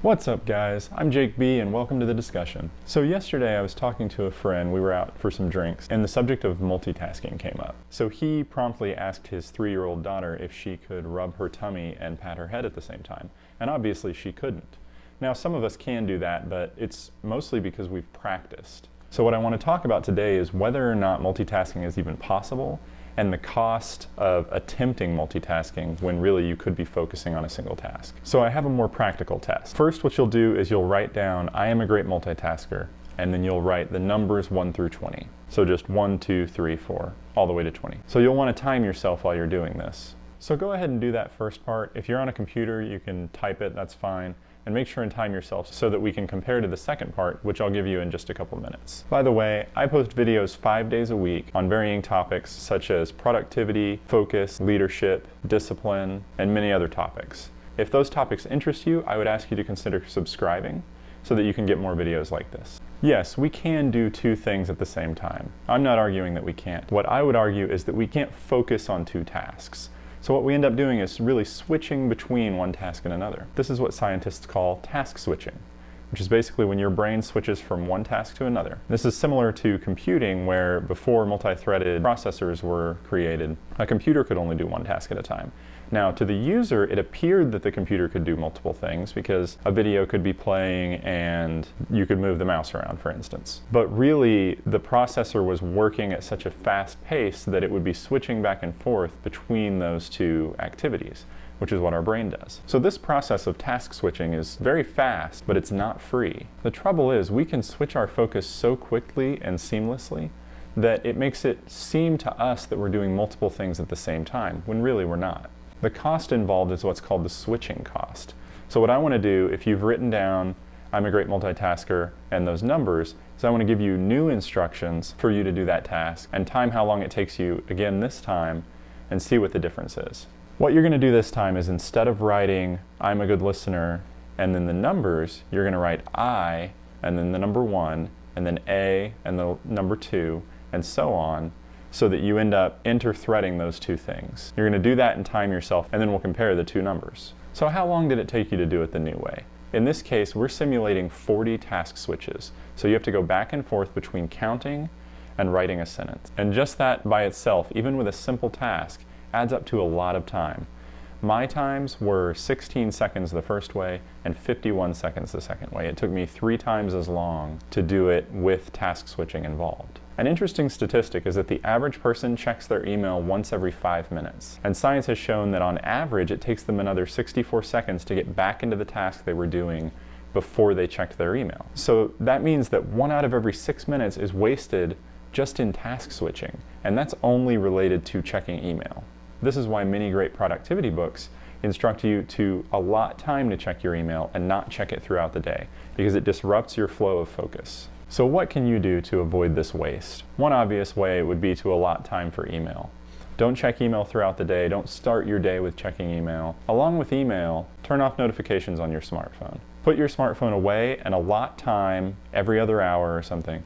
What's up, guys? I'm Jake B, and welcome to the discussion. So yesterday I was talking to a friend, we were out for some drinks, and the subject of multitasking came up. So he promptly asked his 3-year-old daughter if she could rub her tummy and pat her head at the same time, and obviously she couldn't. Now some of us can do that, but it's mostly because we've practiced. So what I want to talk about today is whether or not multitasking is even possible, and the cost of attempting multitasking when really you could be focusing on a single task. So I have a more practical test. First, what you'll do is you'll write down, I am a great multitasker, and then you'll write the numbers 1 through 20. So just 1, 2, 3, 4, all the way to 20. So you'll want to time yourself while you're doing this. So go ahead and do that first part. If you're on a computer, you can type it, that's fine. And make sure and time yourself so that we can compare to the second part, which I'll give you in just a couple minutes. By the way, I post videos 5 days a week on varying topics such as productivity, focus, leadership, discipline, and many other topics. If those topics interest you, I would ask you to consider subscribing so that you can get more videos like this. Yes, we can do two things at the same time. I'm not arguing that we can't. What I would argue is that we can't focus on two tasks. So what we end up doing is really switching between one task and another. This is what scientists call task switching, which is basically when your brain switches from one task to another. This is similar to computing, where before multi-threaded processors were created, a computer could only do one task at a time. Now, to the user, it appeared that the computer could do multiple things because a video could be playing and you could move the mouse around, for instance. But really, the processor was working at such a fast pace that it would be switching back and forth between those two activities, which is what our brain does. So this process of task switching is very fast, but it's not free. The trouble is, we can switch our focus so quickly and seamlessly that it makes it seem to us that we're doing multiple things at the same time, when really we're not. The cost involved is what's called the switching cost. So what I want to do, if you've written down, I'm a great multitasker, and those numbers, is I want to give you new instructions for you to do that task, and time how long it takes you again this time, and see what the difference is. What you're going to do this time is, instead of writing, I'm a good listener, and then the numbers, you're going to write I, and then the number 1, and then A, and the number 2, and so on, so that you end up interthreading those two things. You're going to do that and time yourself, and then we'll compare the two numbers. So how long did it take you to do it the new way? In this case, we're simulating 40 task switches. So you have to go back and forth between counting and writing a sentence. And just that by itself, even with a simple task, adds up to a lot of time. My times were 16 seconds the first way and 51 seconds the second way. It took me 3 times as long to do it with task switching involved. An interesting statistic is that the average person checks their email once every 5 minutes. And science has shown that on average it takes them another 64 seconds to get back into the task they were doing before they checked their email. So that means that 1 out of every 6 minutes is wasted just in task switching. And that's only related to checking email. This is why many great productivity books instruct you to allot time to check your email and not check it throughout the day, because it disrupts your flow of focus. So what can you do to avoid this waste? One obvious way would be to allot time for email. Don't check email throughout the day. Don't start your day with checking email. Along with email, turn off notifications on your smartphone. Put your smartphone away and allot time every other hour or something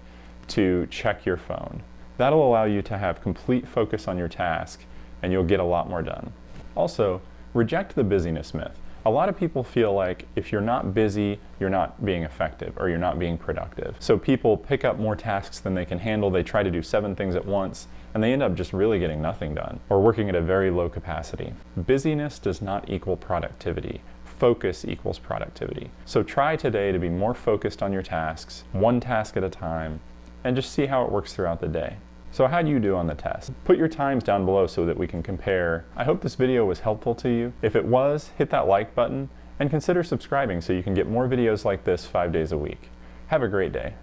to check your phone. That'll allow you to have complete focus on your task, and you'll get a lot more done. Also, reject the busyness myth. A lot of people feel like if you're not busy, you're not being effective or you're not being productive. So people pick up more tasks than they can handle. They try to do 7 things at once, and they end up just really getting nothing done or working at a very low capacity. Busyness does not equal productivity. Focus equals productivity. So try today to be more focused on your tasks, one task at a time, and just see how it works throughout the day. So how do you do on the test? Put your times down below so that we can compare. I hope this video was helpful to you. If it was, hit that like button and consider subscribing so you can get more videos like this 5 days a week. Have a great day.